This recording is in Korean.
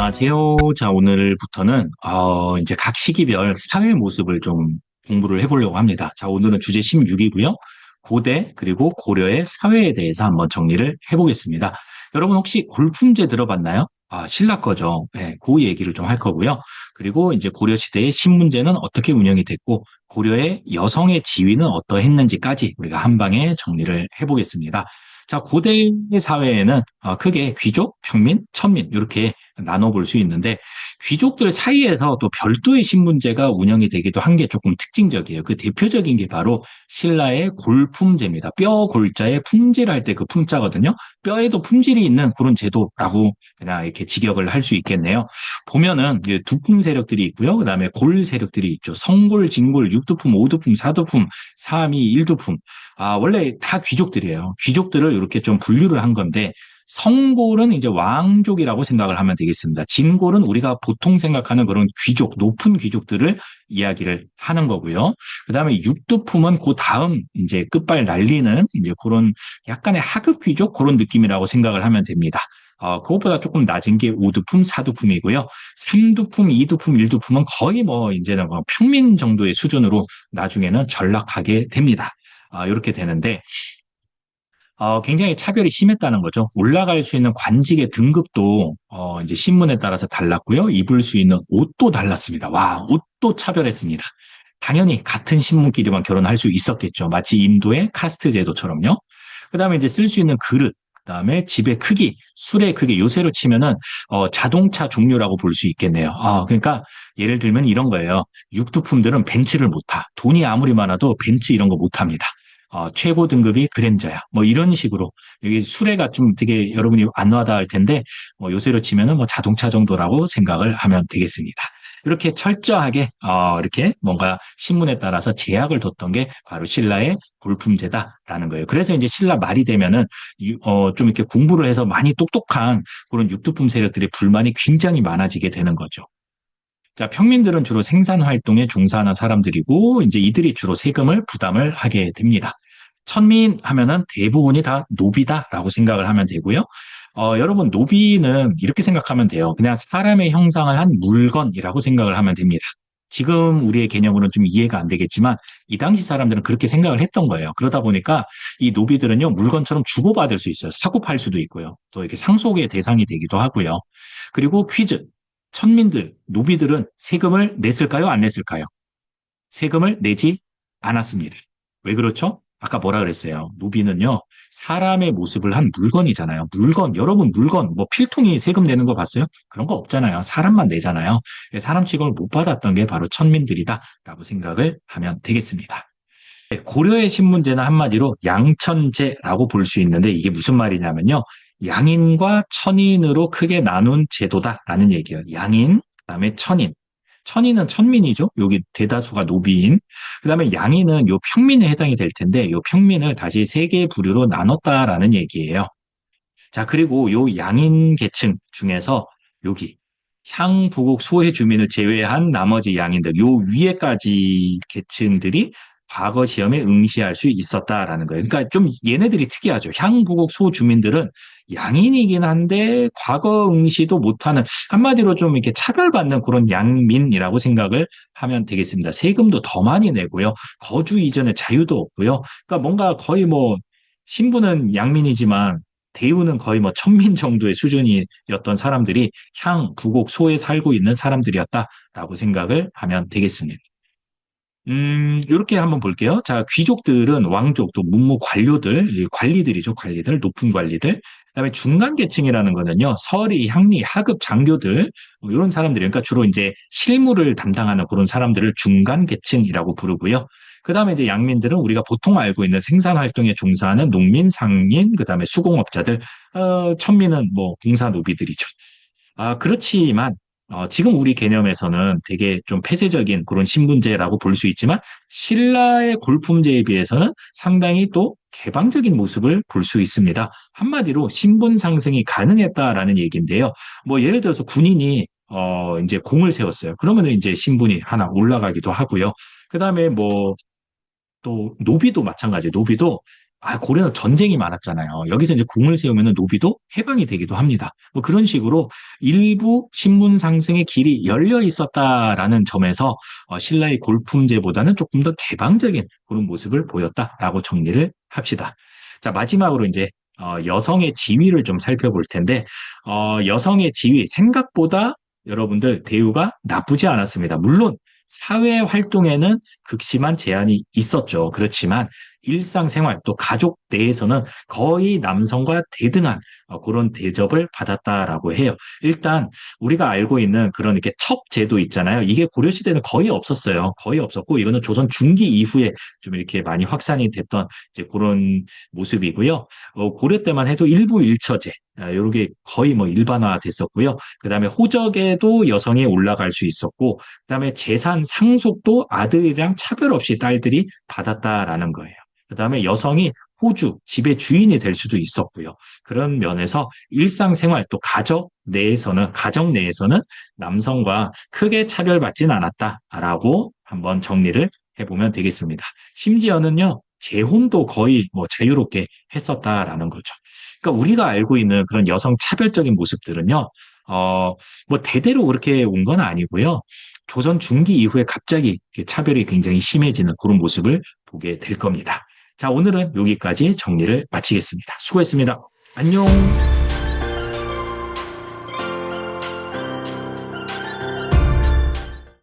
안녕하세요. 자, 오늘부터는, 이제 각 시기별 사회 모습을 좀 공부를 해보려고 합니다. 자, 오늘은 주제 16이고요. 고대, 그리고 고려의 사회에 대해서 한번 정리를 해보겠습니다. 여러분 혹시 골품제 들어봤나요? 신라 거죠. 네, 그 얘기를 좀 할 거고요. 그리고 이제 고려시대의 신문제는 어떻게 운영이 됐고, 고려의 여성의 지위는 어떠했는지까지 우리가 한 방에 정리를 해보겠습니다. 자, 고대 사회에는 크게 귀족, 평민, 천민 이렇게 나눠볼 수 있는데 귀족들 사이에서 또 별도의 신분제가 운영이 되기도 한 게 조금 특징적이에요. 그 대표적인 게 바로 신라의 골품제입니다. 뼈 골자에 품질할 때 그 품자거든요. 뼈에도 품질이 있는 그런 제도라고 그냥 이렇게 직역을 할 수 있겠네요. 보면은 이제 두품 세력들이 있고요. 그다음에 골 세력들이 있죠. 성골, 진골, 육두품, 오두품, 사두품, 삼이, 일두품. 원래 다 귀족들이에요. 귀족들을 이렇게 좀 분류를 한 건데 성골은 이제 왕족이라고 생각을 하면 되겠습니다. 진골은 우리가 보통 생각하는 그런 귀족, 높은 귀족들을 이야기를 하는 거고요. 그다음에 육두품은 그 다음 이제 끝발 날리는 이제 그런 약간의 하급 귀족 그런 느낌이라고 생각을 하면 됩니다. 그것보다 조금 낮은 게 오두품, 사두품이고요. 삼두품, 이두품, 일두품은 거의 뭐 이제는 뭐 평민 정도의 수준으로 나중에는 전락하게 됩니다. 이렇게 되는데 굉장히 차별이 심했다는 거죠. 올라갈 수 있는 관직의 등급도 이제 신분에 따라서 달랐고요. 입을 수 있는 옷도 달랐습니다. 와, 옷도 차별했습니다. 당연히 같은 신분끼리만 결혼할 수 있었겠죠. 마치 인도의 카스트 제도처럼요. 그다음에 이제 쓸 수 있는 그릇, 그다음에 집의 크기, 술의 크기, 요새로 치면은 자동차 종류라고 볼 수 있겠네요. 그러니까 예를 들면 이런 거예요. 육두품들은 벤츠를 못 타. 돈이 아무리 많아도 벤츠 이런 거 못 탑니다. 최고 등급이 그랜저야. 뭐 이런 식으로 여기 수레가 좀 되게 여러분이 안 와닿을 텐데 뭐 요새로 치면은 뭐 자동차 정도라고 생각을 하면 되겠습니다. 이렇게 철저하게 이렇게 뭔가 신문에 따라서 제약을 뒀던 게 바로 신라의 골품제다라는 거예요. 그래서 이제 신라 말이 되면은 좀 이렇게 공부를 해서 많이 똑똑한 그런 육두품 세력들의 불만이 굉장히 많아지게 되는 거죠. 자, 평민들은 주로 생산 활동에 종사하는 사람들이고, 이제 이들이 주로 세금을 부담을 하게 됩니다. 천민 하면은 대부분이 다 노비다라고 생각을 하면 되고요. 여러분, 노비는 이렇게 생각하면 돼요. 그냥 사람의 형상을 한 물건이라고 생각을 하면 됩니다. 지금 우리의 개념으로는 좀 이해가 안 되겠지만, 이 당시 사람들은 그렇게 생각을 했던 거예요. 그러다 보니까 이 노비들은요, 물건처럼 주고받을 수 있어요. 사고 팔 수도 있고요. 또 이렇게 상속의 대상이 되기도 하고요. 그리고 퀴즈. 천민들, 노비들은 세금을 냈을까요? 안 냈을까요? 세금을 내지 않았습니다. 왜 그렇죠? 아까 뭐라 그랬어요? 노비는요, 사람의 모습을 한 물건이잖아요. 물건, 여러분 물건, 뭐 필통이 세금 내는 거 봤어요? 그런 거 없잖아요. 사람만 내잖아요. 사람 취급을 못 받았던 게 바로 천민들이다라고 생각을 하면 되겠습니다. 고려의 신문제는 한마디로 양천제라고 볼 수 있는데 이게 무슨 말이냐면요. 양인과 천인으로 크게 나눈 제도다라는 얘기예요. 양인, 그다음에 천인. 천인은 천민이죠. 여기 대다수가 노비인. 그다음에 양인은 요 평민에 해당이 될 텐데 요 평민을 다시 세 개의 부류로 나눴다라는 얘기예요. 자, 그리고 요 양인 계층 중에서 여기 향, 부곡, 소해 주민을 제외한 나머지 양인들, 요 위에까지 계층들이 과거 시험에 응시할 수 있었다라는 거예요. 그러니까 좀 얘네들이 특이하죠. 향, 부곡, 소 주민들은 양인이긴 한데 과거 응시도 못하는 한마디로 좀 이렇게 차별받는 그런 양민이라고 생각을 하면 되겠습니다. 세금도 더 많이 내고요. 거주 이전에 자유도 없고요. 그러니까 뭔가 거의 뭐 신분은 양민이지만 대우는 거의 뭐 천민 정도의 수준이었던 사람들이 향, 부곡, 소에 살고 있는 사람들이었다라고 생각을 하면 되겠습니다. 이렇게 한번 볼게요. 자, 귀족들은 왕족, 또 문무 관료들, 이 관리들이죠, 관리들, 높은 관리들. 그다음에 중간 계층이라는 거는요, 서리, 향리, 하급 장교들, 이런 사람들이, 그러니까 주로 이제 실무를 담당하는 그런 사람들을 중간 계층이라고 부르고요. 그다음에 이제 양민들은 우리가 보통 알고 있는 생산 활동에 종사하는 농민, 상인, 그다음에 수공업자들, 천민은 뭐 공사 노비들이죠. 그렇지만 지금 우리 개념에서는 되게 좀 폐쇄적인 그런 신분제라고 볼 수 있지만 신라의 골품제에 비해서는 상당히 또 개방적인 모습을 볼 수 있습니다. 한마디로 신분 상승이 가능했다라는 얘기인데요. 뭐 예를 들어서 군인이 이제 공을 세웠어요. 그러면 이제 신분이 하나 올라가기도 하고요. 그다음에 뭐 또 노비도 마찬가지예요. 노비도 고려는 전쟁이 많았잖아요. 여기서 이제 궁을 세우면 노비도 해방이 되기도 합니다. 뭐 그런 식으로 일부 신분 상승의 길이 열려 있었다라는 점에서 신라의 골품제보다는 조금 더 개방적인 그런 모습을 보였다라고 정리를 합시다. 자, 마지막으로 이제 여성의 지위를 좀 살펴볼 텐데 여성의 지위 생각보다 여러분들 대우가 나쁘지 않았습니다. 물론 사회 활동에는 극심한 제한이 있었죠. 그렇지만 일상생활 또 가족 내에서는 거의 남성과 대등한 그런 대접을 받았다라고 해요. 일단 우리가 알고 있는 그런 이렇게 첩제도 있잖아요. 이게 고려시대는 거의 없었어요. 거의 없었고 이거는 조선 중기 이후에 좀 이렇게 많이 확산이 됐던 이제 그런 모습이고요. 고려 때만 해도 일부 일처제 이게 거의 뭐 일반화 됐었고요. 그다음에 호적에도 여성이 올라갈 수 있었고, 그다음에 재산 상속도 아들이랑 차별 없이 딸들이 받았다라는 거예요. 그다음에 여성이 호주, 집의 주인이 될 수도 있었고요. 그런 면에서 일상생활 또 가정 내에서는 남성과 크게 차별받지는 않았다라고 한번 정리를 해보면 되겠습니다. 심지어는요, 재혼도 거의 뭐 자유롭게 했었다라는 거죠. 그러니까 우리가 알고 있는 그런 여성 차별적인 모습들은요, 뭐 대대로 그렇게 온 건 아니고요. 조선 중기 이후에 갑자기 차별이 굉장히 심해지는 그런 모습을 보게 될 겁니다. 자, 오늘은 여기까지 정리를 마치겠습니다. 수고했습니다. 안녕.